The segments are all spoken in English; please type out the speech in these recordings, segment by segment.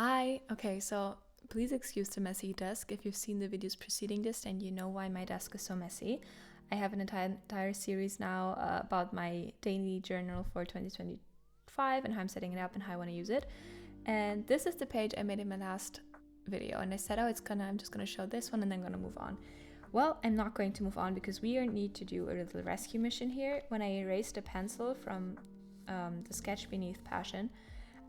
Hi. Okay, so please excuse the messy desk. If you've seen the videos preceding this, then you know why my desk is so messy. I have an entire series now about my daily journal for 2025 and how I'm setting it up and how I want to use it. And this is the page I made in my last video. And I said, I'm just gonna show this one and then I'm gonna move on. Well, I'm not going to move on because we need to do a little rescue mission here. When I erased a pencil from the sketch beneath Passion,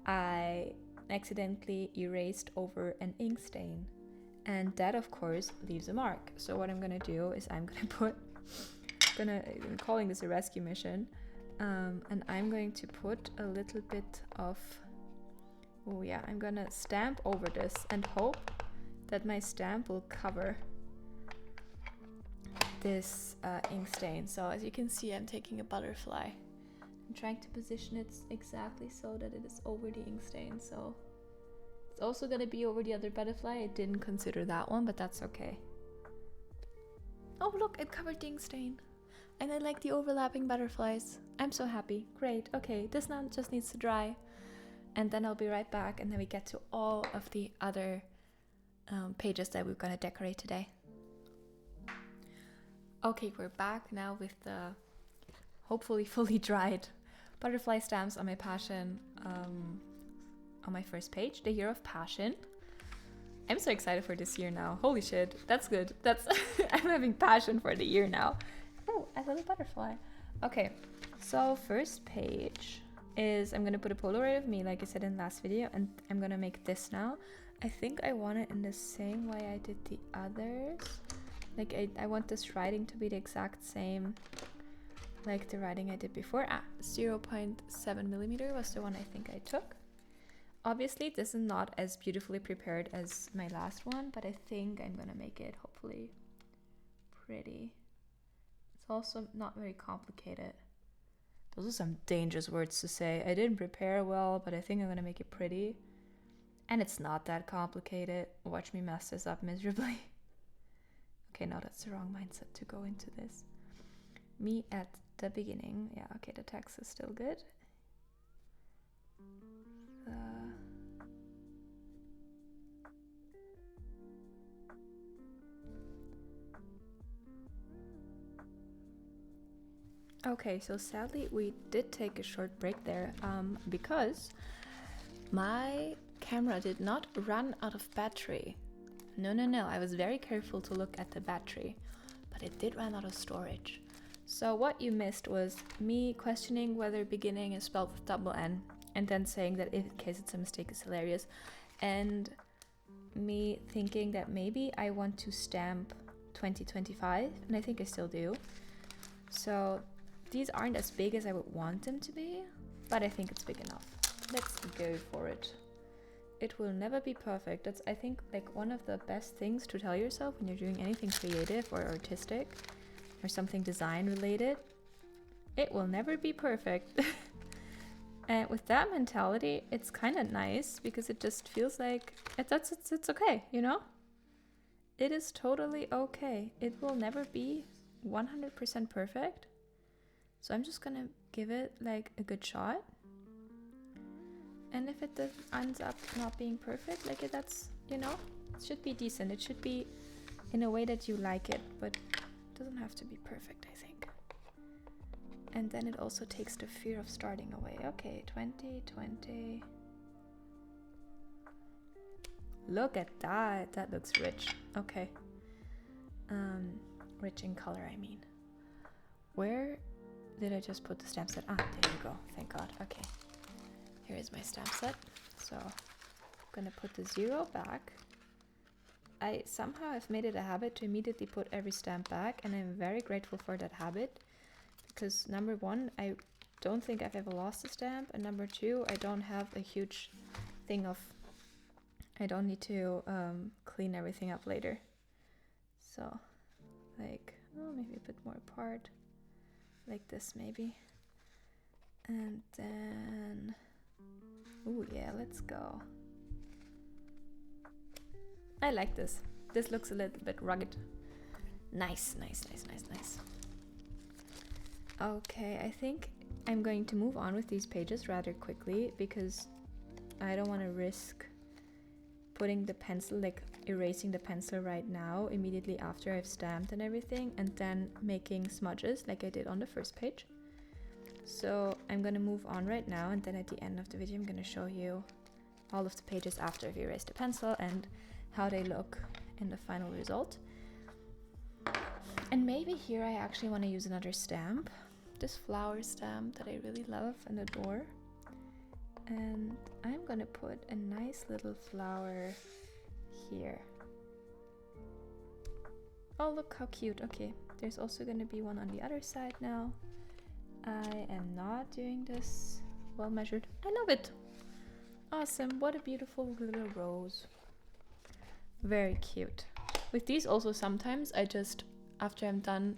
I accidentally erased over an ink stain, and that of course leaves a mark. So what I'm gonna do is I'm calling this a rescue mission, and I'm going to put a little bit of, I'm gonna stamp over this and hope that my stamp will cover this ink stain. So as you can see, I'm taking a butterfly. I'm trying to position it exactly so that it is over the ink stain. So it's also going to be over the other butterfly. I didn't consider that one, but that's okay. Oh, look, it covered the ink stain. And I like the overlapping butterflies. I'm so happy. Great. Okay, this now just needs to dry. And then I'll be right back. And then we get to all of the other pages that we're going to decorate today. Okay, we're back now with the hopefully fully dried butterfly stamps on my Passion, on my first page, the year of Passion. I'm so excited for this year now. Holy shit, that's good. I'm having passion for the year now. Oh, a little butterfly. Okay, so first page is, I'm gonna put a Polaroid of me like I said in the last video, and I'm gonna make this now. I think I want it in the same way I did the others. Like I want this writing to be the exact same like the writing I did before. 0.7 millimeter was the one I think I took. Obviously this is not as beautifully prepared as my last one, but I think I'm gonna make it hopefully pretty. It's also not very complicated. Those are some dangerous words to say. I didn't prepare well, but I think I'm gonna make it pretty. And it's not that complicated. Watch me mess this up miserably. Okay, no, that's the wrong mindset to go into this. Me at the beginning. Yeah, okay, the text is still good. Okay, so sadly we did take a short break there because my camera did not run out of battery. No, I was very careful to look at the battery, but it did run out of storage. So what you missed was me questioning whether beginning is spelled with double N, and then saying that in case it's a mistake it's hilarious, and me thinking that maybe I want to stamp 2025, and I think I still do. So these aren't as big as I would want them to be, but I think it's big enough. Let's go for it. It will never be perfect. That's, I think, like one of the best things to tell yourself when you're doing anything creative or artistic or something design related. It will never be perfect. And with that mentality, it's kind of nice because it just feels like it's okay, you know? It is totally okay. It will never be 100% perfect. So I'm just gonna give it like a good shot. And if it ends up not being perfect, like that's, you know, it should be decent. It should be in a way that you like it, but it doesn't have to be perfect, I think. And then it also takes the fear of starting away. Okay, 2020. Look at that. That looks rich. Okay. Rich in color, I mean. Where did I just put the stamp set? Ah, there you go. Thank God. Okay. Here is my stamp set. So I'm gonna put the 0 back. I somehow have made it a habit to immediately put every stamp back, and I'm very grateful for that habit because number one, I don't think I've ever lost a stamp, and number two, I don't have a huge thing of, I don't need to clean everything up later. So like, maybe a bit more apart, like this maybe, and then yeah, let's go. I like this. This looks a little bit rugged. Nice. Okay, I think I'm going to move on with these pages rather quickly because I don't want to risk putting the pencil, like erasing the pencil right now, immediately after I've stamped and everything, and then making smudges like I did on the first page. So I'm gonna move on right now, and then at the end of the video I'm gonna show you all of the pages after I've erased the pencil and how they look in the final result. And maybe here I actually want to use another stamp, this flower stamp that I really love and adore. And I'm gonna put a nice little flower here. Oh, look how cute. Okay, there's also gonna be one on the other side now. I am not doing this well measured. I love it. Awesome, what a beautiful little rose. Very cute. With these also sometimes I just, after I'm done,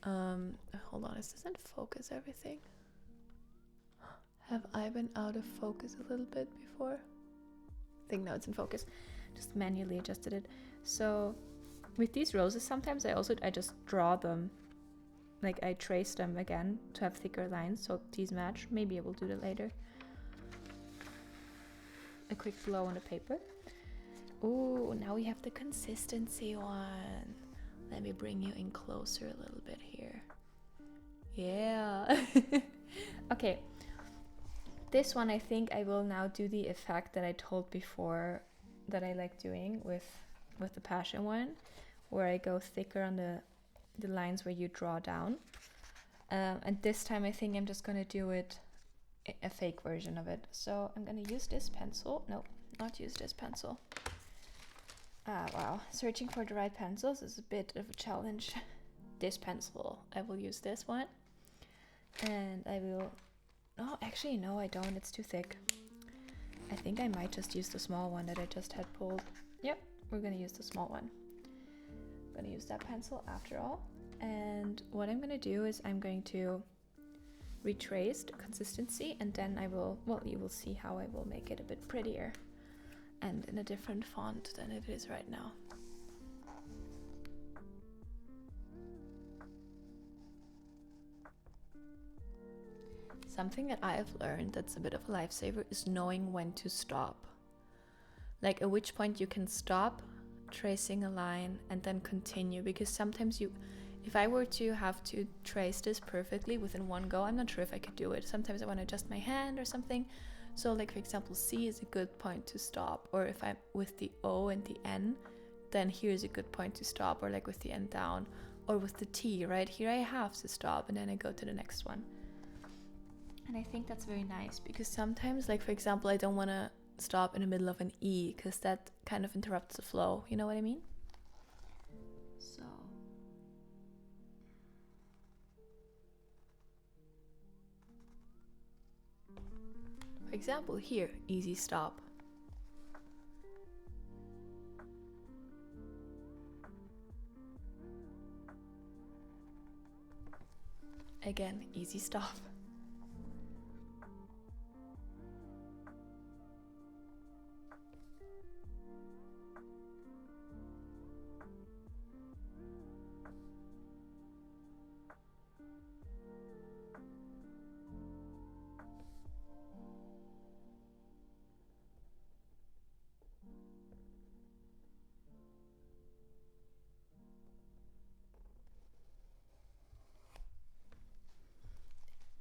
hold on, is this in focus everything? Have I been out of focus a little bit before? I think now it's in focus. Just manually adjusted it. So with these roses sometimes I just draw them. Like I trace them again to have thicker lines so these match. Maybe I will do that later. A quick blow on the paper. Oh, now we have the consistency one. Let me bring you in closer a little bit here. Yeah. Okay. This one I think I will now do the effect that I told before that I like doing with the passion one, where I go thicker on the lines where you draw down. And this time I think I'm just gonna do it a fake version of it. So I'm gonna use this pencil. No, not use this pencil. Ah, wow. Searching for the right pencils is a bit of a challenge. This pencil. I will use this one. And I will... Oh, actually, no, I don't. It's too thick. I think I might just use the small one that I just had pulled. Yep, we're gonna use the small one. I'm gonna use that pencil after all. And what I'm gonna do is I'm going to retrace the consistency, and then I will, well, you will see how I will make it a bit prettier and in a different font than it is right now. Something that I have learned that's a bit of a lifesaver is knowing when to stop. Like at which point you can stop tracing a line and then continue, because sometimes if I were to have to trace this perfectly within one go, I'm not sure if I could do it. Sometimes I want to adjust my hand or something. So like for example, C is a good point to stop, or if I'm with the O and the N, then here's a good point to stop, or like with the N down, or with the T, right? Here I have to stop and then I go to the next one. And I think that's very nice, because sometimes, like for example, I don't want to stop in the middle of an E, because that kind of interrupts the flow, you know what I mean? So for example, here, easy stop. Again, easy stop.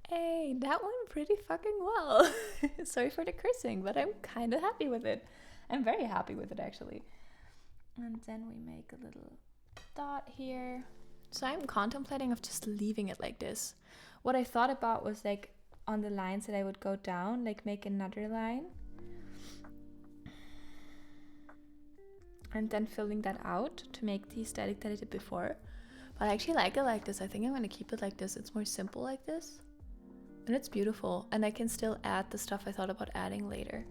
Hey, that went pretty fucking well. Sorry for the cursing, but I'm kind of happy with it. I'm very happy with it, actually. And then we make a little dot here. So I'm contemplating of just leaving it like this. What I thought about was like on the lines that I would go down, like make another line. And then filling that out to make the aesthetic that I did before. But I actually like it like this. I think I'm going to keep it like this. It's more simple like this. And it's beautiful, and I can still add the stuff I thought about adding later.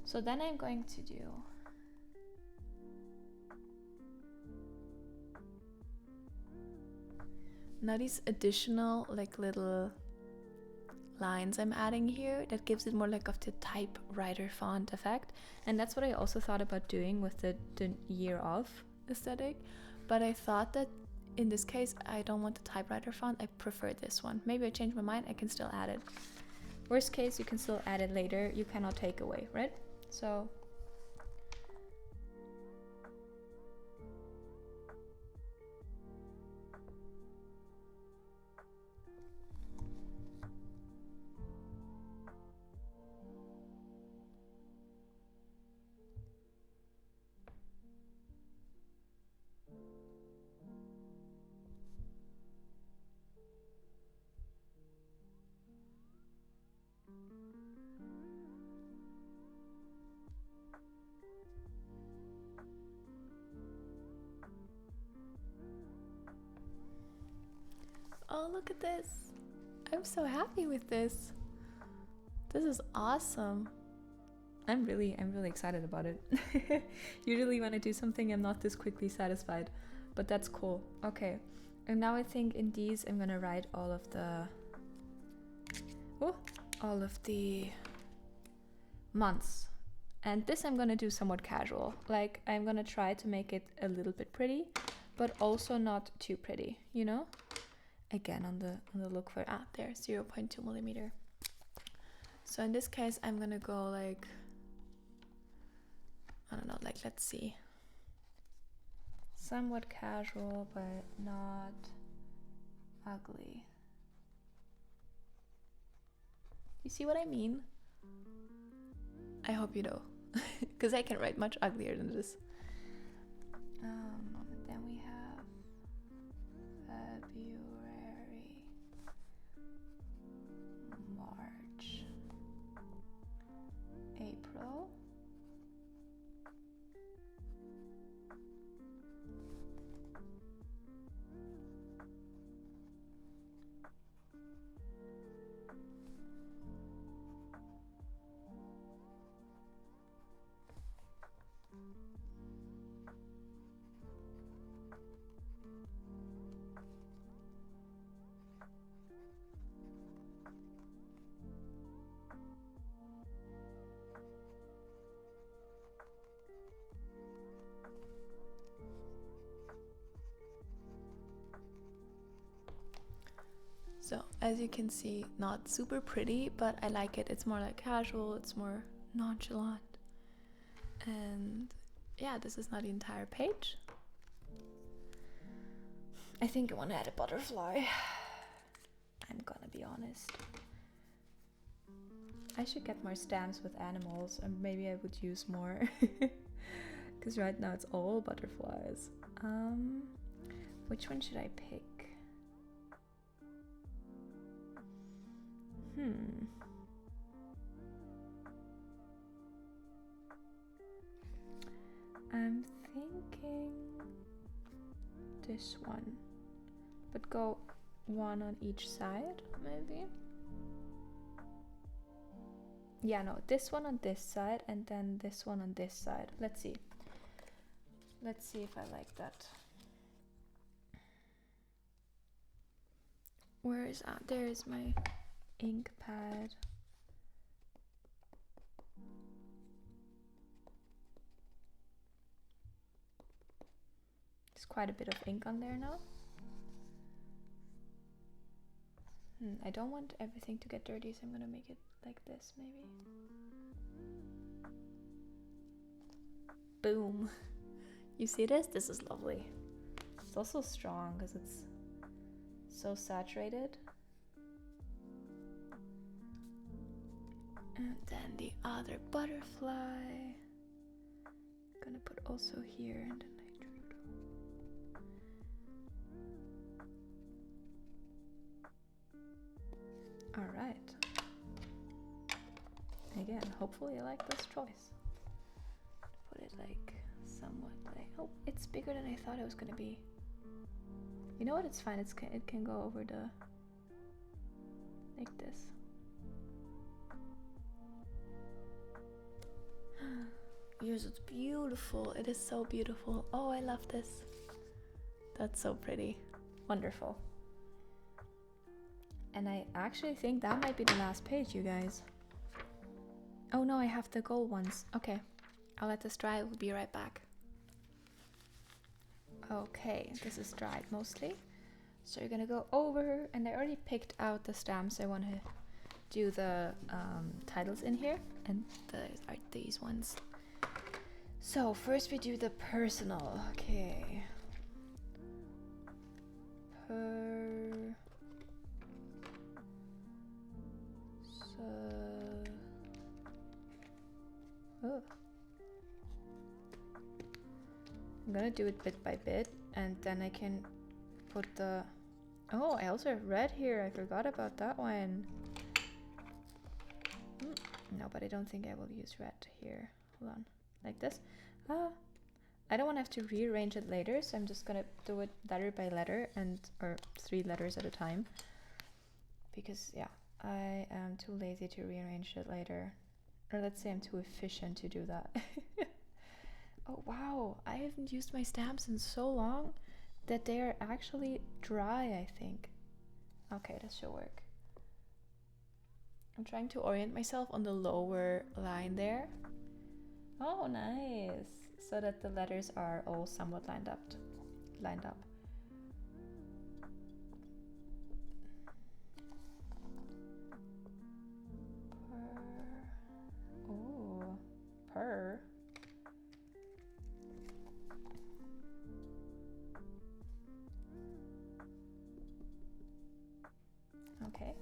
So then I'm going to do now these additional like little lines I'm adding here that gives it more like of the typewriter font effect. And that's what I also thought about doing with the year of aesthetic, but I thought that in this case, I don't want the typewriter font. I prefer this one. Maybe I change my mind. I can still add it. Worst case, you can still add it later. You cannot take away, right? So Oh, look at this. I'm so happy with this. This is awesome. I'm really excited about it. Usually when I do something, I'm not this quickly satisfied, but that's cool. Okay, and now I think in these I'm gonna write all of the months. And this I'm gonna do somewhat casual. Like I'm gonna try to make it a little bit pretty, but also not too pretty, you know? Again, on the look for there, 0.2 millimeter. So in this case, I'm gonna go like, I don't know, like let's see, somewhat casual but not ugly. You see what I mean? I hope you know, because I can write much uglier than this. Then we have February, March, April, So as you can see, not super pretty, but I like it. It's more like casual, it's more nonchalant. And yeah, this is not the entire page. I think I want to add a butterfly. I'm gonna be honest. I should get more stamps with animals, and maybe I would use more. Because right now it's all butterflies. Which one should I pick? I'm thinking this one, but go one on each side, maybe? Yeah, no, this one on this side and then this one on this side. Let's see. Let's see if I like that. Where is there's my ink pad. There's quite a bit of ink on there now. I don't want everything to get dirty, so I'm gonna make it like this, maybe. Boom. You see this? This is lovely. It's also strong because it's so saturated. And then the other butterfly. I'm gonna put also here and then Alright. Again, hopefully I like this choice. Put it like somewhat like, oh, it's bigger than I thought it was gonna be. You know what? It's fine. It can go over the like this. Yours is beautiful. It is so beautiful. Oh, I love this. That's so pretty. Wonderful. And I actually think that might be the last page, you guys. Oh no, I have the gold ones. Okay, I'll let this dry. We'll be right back. Okay, this is dried mostly. So you're gonna go over, and I already picked out the stamps I want to do the titles in here, and are these ones. So first we do the personal. Okay. Oh. I'm gonna do it bit by bit, and then I can put the... Oh, I also have red here. I forgot about that one. No, but I don't think I will use red here. Hold on. Like this. I don't want to have to rearrange it later, so I'm just gonna do it letter by letter or 3 letters at a time. Because yeah, I am too lazy to rearrange it later. Or let's say I'm too efficient to do that. Oh wow, I haven't used my stamps in so long that they are actually dry, I think. Okay, this should work. I'm trying to orient myself on the lower line there. Oh, nice. So that the letters are all somewhat lined up. Per. Okay.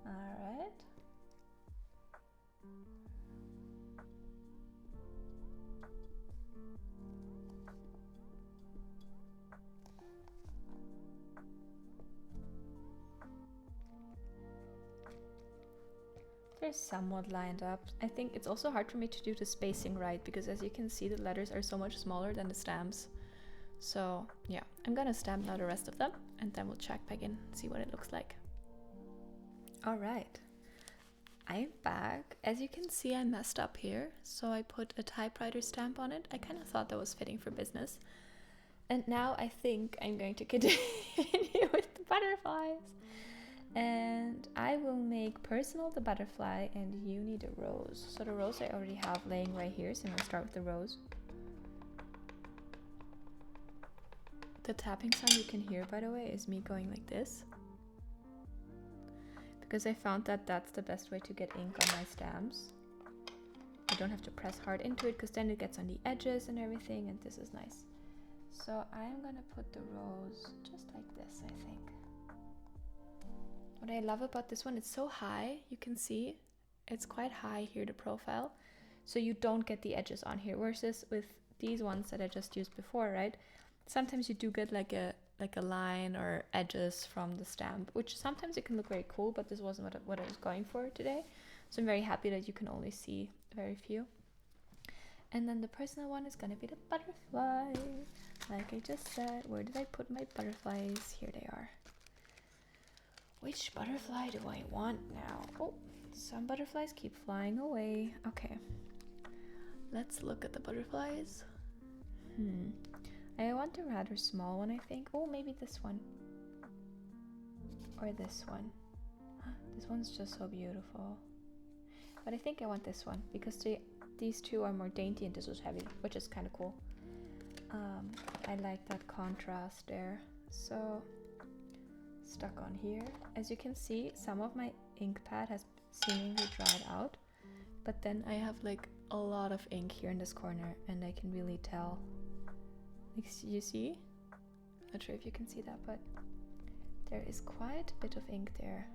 All right. They're somewhat lined up. I think it's also hard for me to do the spacing right because as you can see, the letters are so much smaller than the stamps. So yeah, I'm gonna stamp now the rest of them and then we'll check back in, see what it looks like. All right, I'm back. As you can see, I messed up here. So I put a typewriter stamp on it. I kind of thought that was fitting for business. And now I think I'm going to continue with the butterflies. And I will make personal the butterfly and uni the rose. So the rose I already have laying right here, so I'm going to start with the rose. The tapping sound you can hear, by the way, is me going like this. Because I found that that's the best way to get ink on my stamps. I don't have to press hard into it because then it gets on the edges and everything, and this is nice. So I'm going to put the rose just like this, I think. What I love about this one, it's so high, you can see it's quite high here, the profile, so you don't get the edges on here, versus with these ones that I just used before, right? Sometimes you do get like a line or edges from the stamp, which sometimes it can look very cool, but this wasn't what I was going for today. So I'm very happy that you can only see very few. And then the personal one is gonna be the butterfly. Like I just said, where did I put my butterflies? Here they are. Which butterfly do I want now? Oh, some butterflies keep flying away. Okay, let's look at the butterflies. I want a rather small one, I think. Oh, maybe this one. Or this one. This one's just so beautiful. But I think I want this one because these two are more dainty and this was heavy, which is kind of cool. I like that contrast there. So stuck on here. As you can see, some of my ink pad has seemingly dried out, but then I have like a lot of ink here in this corner and I can really tell. Like, you see? Not sure if you can see that, but there is quite a bit of ink there.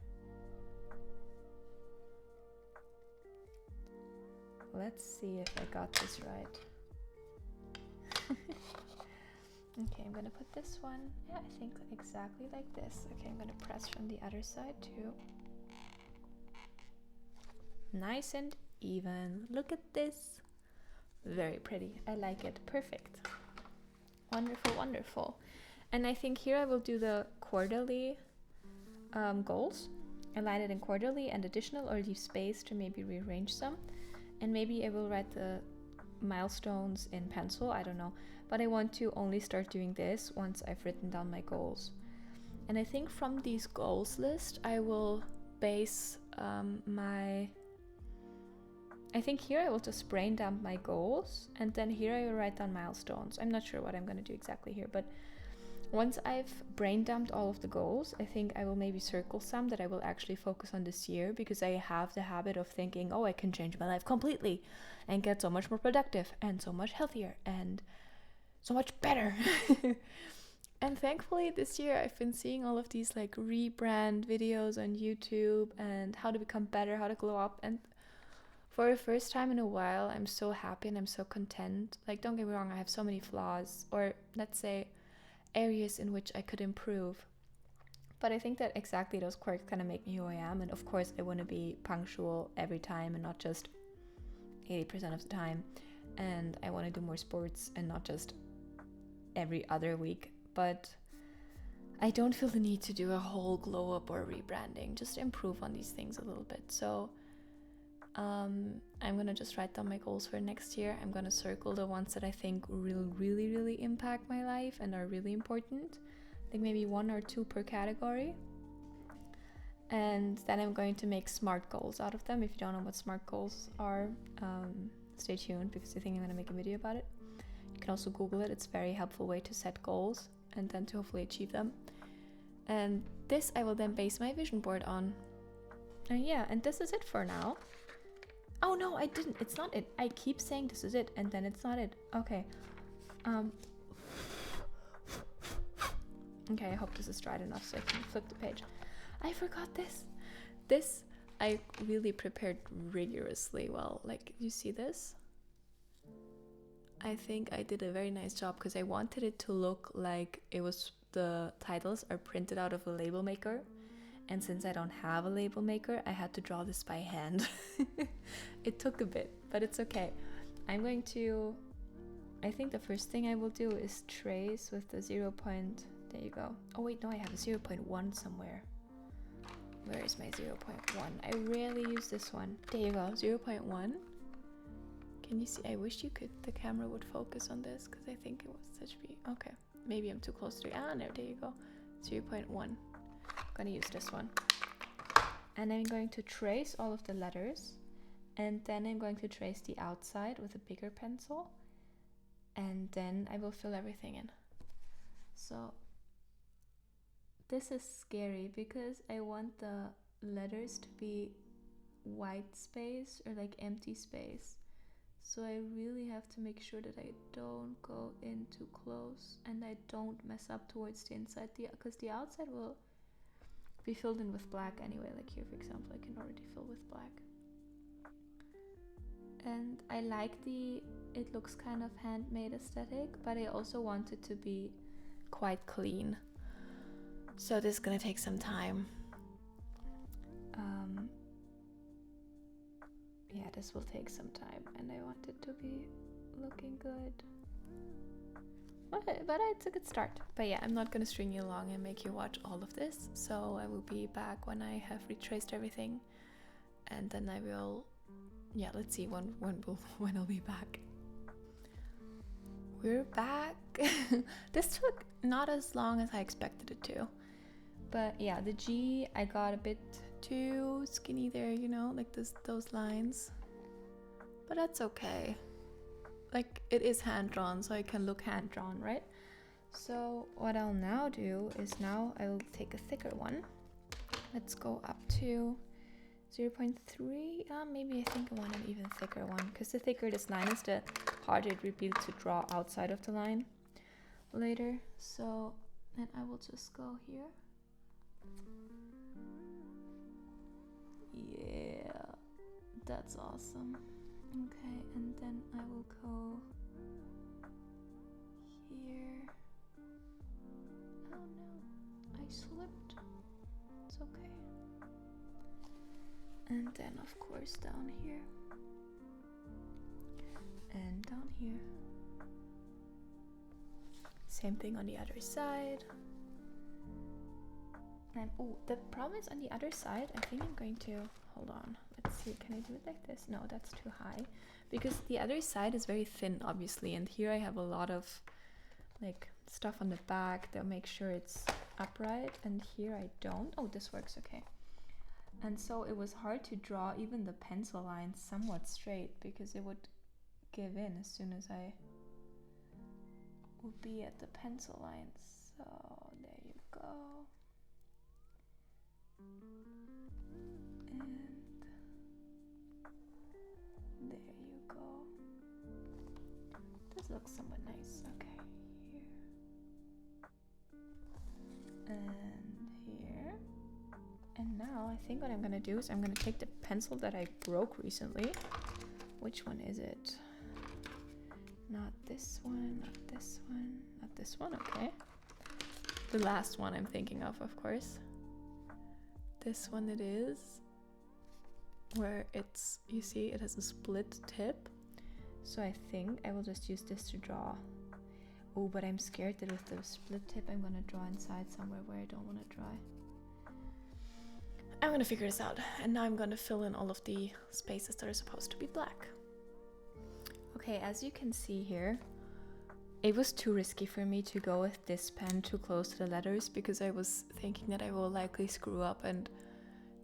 Let's see if I got this right. Okay, I'm gonna put this one, yeah, I think exactly like this. Okay, I'm gonna press from the other side too. Nice and even. Look at this. Very pretty. I like it. Perfect. Wonderful, wonderful. And I think here I will do the quarterly goals. Align it in quarterly and additional, or leave space to maybe rearrange some. And maybe I will write the milestones in pencil, I don't know. But I want to only start doing this once I've written down my goals. And I think from these goals list, I will base I think here I will just brain dump my goals, and then here I will write down milestones. I'm not sure what I'm going to do exactly here, but once I've brain dumped all of the goals, I think I will maybe circle some that I will actually focus on this year, because I have the habit of thinking, oh, I can change my life completely and get so much more productive and so much healthier and so much better. And thankfully this year I've been seeing all of these like rebrand videos on YouTube and how to become better, how to glow up, and for the first time in a while I'm so happy and I'm so content. Like, don't get me wrong, I have so many flaws, or let's say areas in which I could improve, but I think that exactly those quirks kind of make me who I am. And of course I want to be punctual every time and not just 80% of the time, and I want to do more sports and not just every other week. But I don't feel the need to do a whole glow up or rebranding, just improve on these things a little bit. So I'm gonna just write down my goals for next year. I'm gonna circle the ones that I think will really impact my life and are really important. I think maybe 1 or 2 per category. And then I'm going to make SMART goals out of them. If you don't know what SMART goals are, stay tuned, because I think I'm gonna make a video about it. You can also Google it. It's a very helpful way to set goals and then to hopefully achieve them. And this I will then base my vision board on. And yeah, and this is it for now. Oh no, I didn't. It's not it. I keep saying this is it, and then it's not it. Okay. Okay, I hope this is dried enough so I can flip the page. I forgot this. This I really prepared rigorously well. Like, you see this? I think I did a very nice job because I wanted it to look like it was, the titles are printed out of a label maker. And since I don't have a label maker, I had to draw this by hand. It took a bit, but it's okay. I'm going to, I think the first thing I will do is trace with the 0. There you go. Oh wait, no, I have a 0.1 somewhere. Where is my 0.1? I rarely use this one. There you go, 0.1. Can you see? I wish you could, the camera would focus on this, because I think it was such be, okay. Maybe I'm too close to it. Ah, no, there you go. 0.1. I'm gonna use this one. And I'm going to trace all of the letters. And then I'm going to trace the outside with a bigger pencil. And then I will fill everything in. So this is scary because I want the letters to be white space or like empty space. So I really have to make sure that I don't go in too close and I don't mess up towards the inside, because the outside will be filled in with black anyway. Like here, for example, I can already fill with black. And I like it looks kind of handmade aesthetic, but I also want it to be quite clean. So this is gonna take some time. Yeah, this will take some time, and I want it to be looking good. But it's a good start. But yeah, I'm not gonna string you along and make you watch all of this. So I will be back when I have retraced everything, and then I will. Yeah, let's see when I'll be back. We're back. This took not as long as I expected it to. But yeah, the G, I got a bit too skinny there, you know, like those lines. But that's okay. Like, it is hand-drawn, so I can look hand-drawn, right? So what I'll now do is now I will take a thicker one. Let's go up to 0.3. Maybe I think I want an even thicker one, because the thicker this line is, the harder it would be to draw outside of the line later. So then I will just go here. Yeah, that's awesome. Okay, and then I will go here. Oh no, I slipped. It's okay. And then of course down here. And down here. Same thing on the other side. And oh, the problem is on the other side, I think I'm going to, hold on, let's see, can I do it like this? No, that's too high, because the other side is very thin, obviously, and here I have a lot of like stuff on the back that makes sure it's upright, and here I don't. Oh, this works okay. And so it was hard to draw even the pencil lines somewhat straight, because it would give in as soon as I would be at the pencil lines. So there you go. And there you go. This looks somewhat nice. Okay, here and here. And now I think what I'm gonna do is I'm gonna take the pencil that I broke recently. Which one is it? Not this one, not this one, not this one, okay. The last one I'm thinking of course. This one it is. where it's, you see, it has a split tip. So I think I will just use this to draw. Oh, but I'm scared that with the split tip I'm gonna draw inside somewhere where I don't want to draw. I'm gonna figure this out, and now I'm gonna fill in all of the spaces that are supposed to be black. Okay, as you can see here, it was too risky for me to go with this pen too close to the letters because I was thinking that I will likely screw up and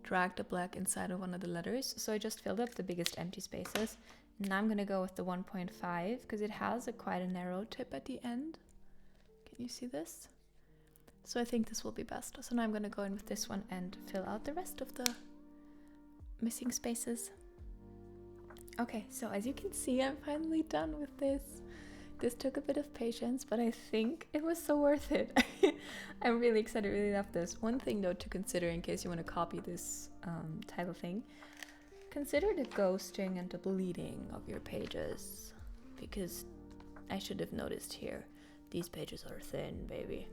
drag the black inside of one of the letters. So I just filled up the biggest empty spaces. Now I'm gonna go with the 1.5 because it has quite a narrow tip at the end. Can you see this? So I think this will be best. So now I'm gonna go in with this one and fill out the rest of the missing spaces. Okay, so as you can see, I'm finally done with this. This took a bit of patience, but I think it was so worth it. I'm really excited, really love this. One thing though to consider in case you want to copy this title thing, consider the ghosting and the bleeding of your pages, because I should have noticed here, these pages are thin, baby.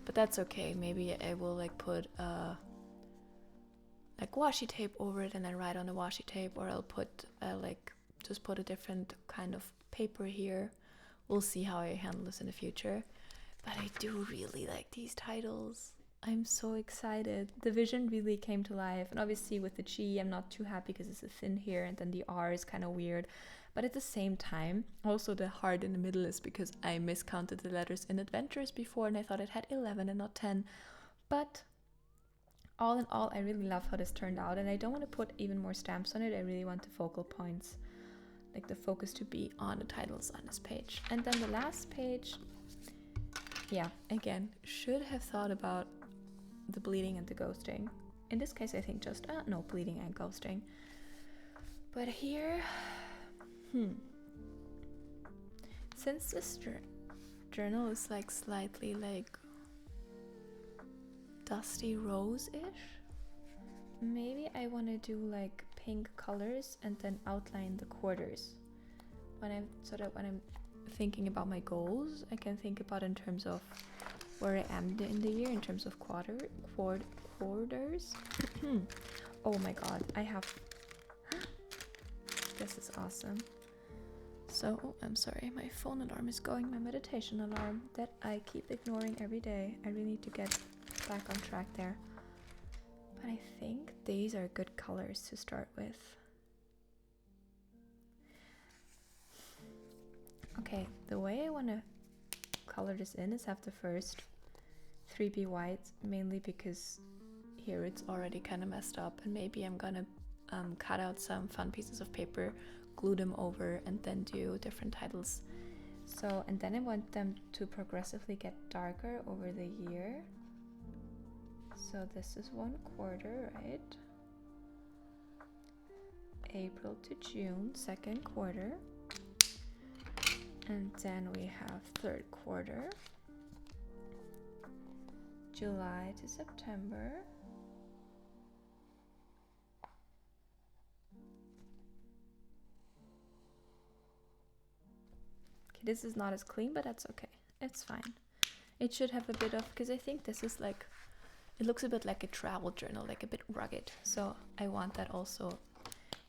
But that's okay, maybe I will like put like washi tape over it and then write on the washi tape, or I'll put like just put a different kind of paper here. We'll see how I handle this in the future. But I do really like these titles. I'm so excited. The vision really came to life. And obviously with the G, I'm not too happy because it's a thin here and then the R is kind of weird. But at the same time, also the heart in the middle is because I miscounted the letters in Adventures before and I thought it had 11 and not 10. But all in all, I really love how this turned out. And I don't want to put even more stamps on it. I really want the focal points, like the focus to be on the titles on this page. And then the last page, yeah, again, should have thought about the bleeding and the ghosting. In this case, I think just, no, bleeding and ghosting. But here, since this journal is like slightly like dusty rose-ish, maybe I want to do like pink colors and then outline the quarters. When I'm thinking about my goals, I can think about in terms of where I am in the year in terms of quarters. Oh my god, I have this is awesome. So, oh, I'm sorry, my phone alarm is going, my meditation alarm that I keep ignoring every day. I really need to get back on track there. But I think these are good colors to start with. Okay, the way I want to color this in is have the first 3 be white, mainly because here it's already kind of messed up, and maybe I'm gonna cut out some fun pieces of paper, glue them over, and then do different titles. So, and then I want them to progressively get darker over the year. So this is 1/4, right? April to June, 2nd quarter. And then we have 3rd quarter. July to September. Okay, this is not as clean, but that's okay. It's fine. It should have a bit of, because I think this is like, it looks a bit like a travel journal, like a bit rugged. So I want that also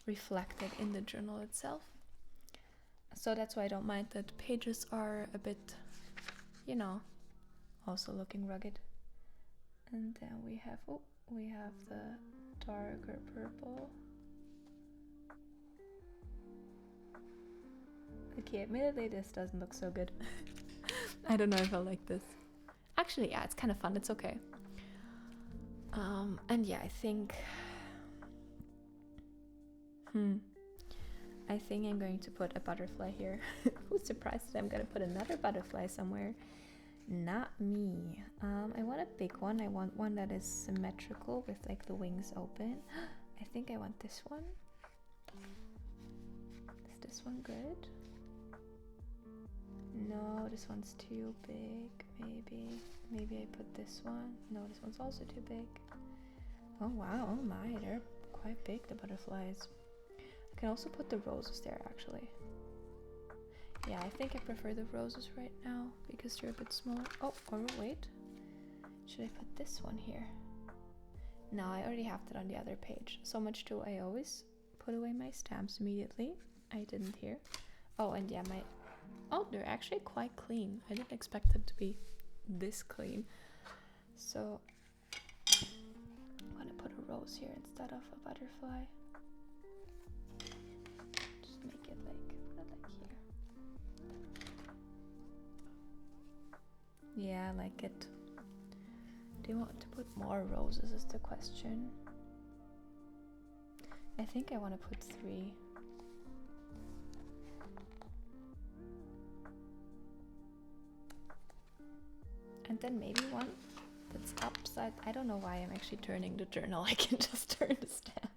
reflected in the journal itself. So that's why I don't mind that pages are a bit, you know, also looking rugged. And then we have, oh, we have the darker purple. Okay, admittedly this doesn't look so good. I don't know if I like this. Actually, yeah, it's kind of fun, it's okay. And yeah, I think I'm going to put a butterfly here. Who's surprised that I'm gonna put another butterfly somewhere? Not me. I want a big one. I want one that is symmetrical with like the wings open. I think I want this one. Is this one good? No, this one's too big. Maybe I put this one. No, this one's also too big. Oh wow, oh my, they're quite big, the butterflies. I can also put the roses there actually. Yeah, I think I prefer the roses right now because they're a bit smaller. Oh, or wait. Should I put this one here? No, I already have that on the other page. So much do I always put away my stamps immediately. I didn't hear. Oh, and yeah, oh, they're actually quite clean. I didn't expect them to be this clean. So I'm gonna put a rose here instead of a butterfly. Just make it like here. Yeah, I like it. Do you want to put more roses is the question. I think I want to put 3. And then maybe one that's upside. I don't know why I'm actually turning the journal. I can just turn the stamp.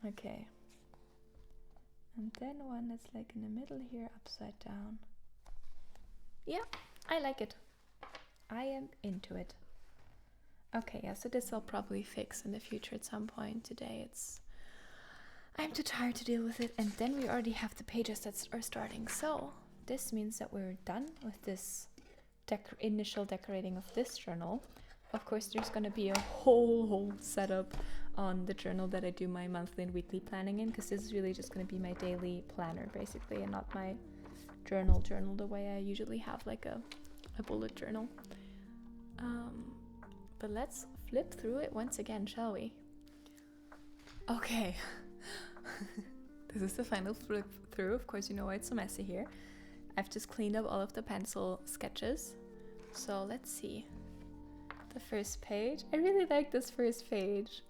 Okay. And then one that's like in the middle here, upside down. Yeah, I like it. I am into it. Okay, yeah, so this I'll probably fix in the future at some point. Today I'm too tired to deal with it. And then we already have the pages that are starting. So this means that we're done with this initial decorating of this journal. Of course, there's going to be a whole setup on the journal that I do my monthly and weekly planning in, because this is really just going to be my daily planner basically, and not my journal the way I usually have like a bullet journal. But let's flip through it once again, shall we? Okay. This is the final flip through. Of course, you know why it's so messy here. I've just cleaned up all of the pencil sketches. So let's see. The first page. I really like this first page.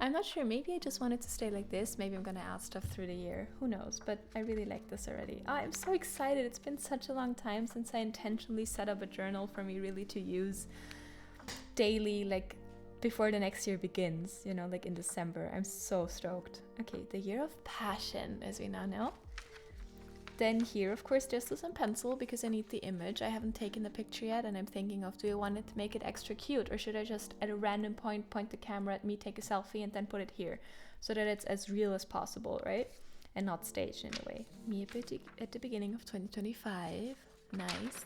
I'm not sure, maybe I just wanted to stay like this. Maybe I'm gonna add stuff through the year. Who knows? But I really like this already. Oh, I'm so excited. It's been such a long time since I intentionally set up a journal for me really to use daily, like before the next year begins, you know, like in December. I'm so stoked. Okay, the year of passion, as we now know. Then here, of course, just some pencil because I need the image. I haven't taken the picture yet, and I'm thinking of, do I want it to make it extra cute, or should I just at a random point the camera at me, take a selfie, and then put it here so that it's as real as possible, right? And not staged in a way. Me at the beginning of 2025. Nice.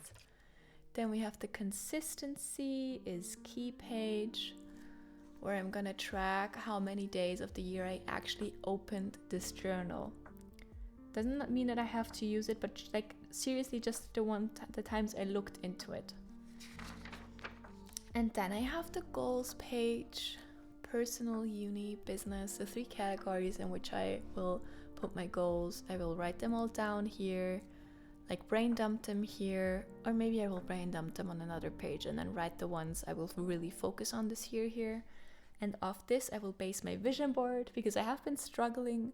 Then we have the consistency is key page, where I'm gonna track how many days of the year I actually opened this journal. Doesn't mean that I have to use it, but like seriously just the times I looked into it. And then I have the goals page, personal, uni, business, the 3 categories in which I will put my goals. I will write them all down here, like brain dump them here, or maybe I will brain dump them on another page and then write the ones I will really focus on this year here. And off this I will base my vision board, because I have been struggling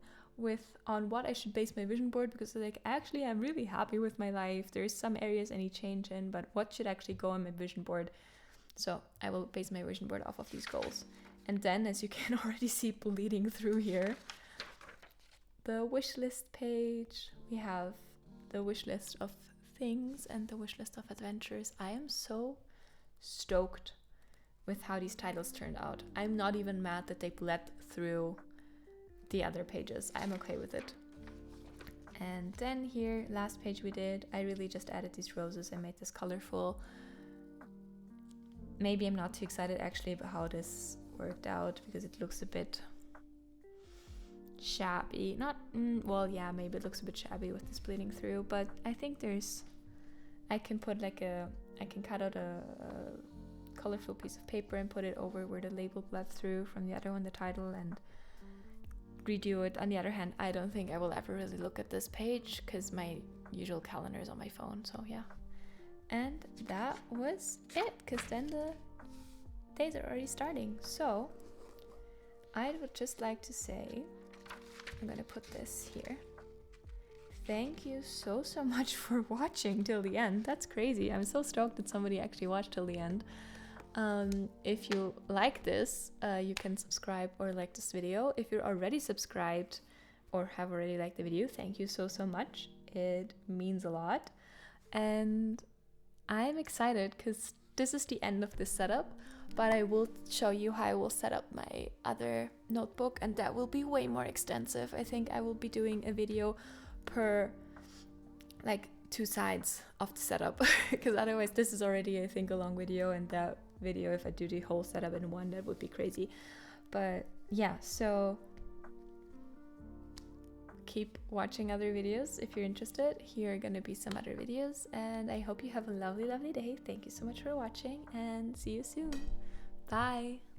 on what I should base my vision board, because like actually I'm really happy with my life. There's some areas I need change in, but what should actually go on my vision board? So I will base my vision board off of these goals. And then, as you can already see bleeding through here, the wish list page. We have the wish list of things and the wish list of adventures. I am so stoked with how these titles turned out. I'm not even mad that they bled through the other pages. I'm okay with it. And then here, last page we did, I really just added these roses and made this colorful. Maybe I'm not too excited actually about how this worked out, because it looks a bit shabby. Well, yeah, maybe it looks a bit shabby with this bleeding through, but I think I can cut out a colorful piece of paper and put it over where the label bled through from the other one, the title, and redo it. On the other hand, I don't think I will ever really look at this page because my usual calendar is on my phone, so yeah. And that was it, because then the days are already starting. So I would just like to say, I'm gonna put this here. Thank you so much for watching till the end. That's crazy. I'm so stoked that somebody actually watched till the end. If you like this, you can subscribe or like this video. If you're already subscribed or have already liked the video, thank you so much. It means a lot. And I'm excited because this is the end of this setup, but I will show you how I will set up my other notebook, and that will be way more extensive. I think I will be doing a video per like 2 sides of the setup because otherwise this is already, I think, a long video, and that video, if I do the whole setup in one, that would be crazy. But yeah, so keep watching other videos if you're interested. Here are gonna be some other videos, and I hope you have a lovely, lovely day. Thank you so much for watching, and see you soon. Bye.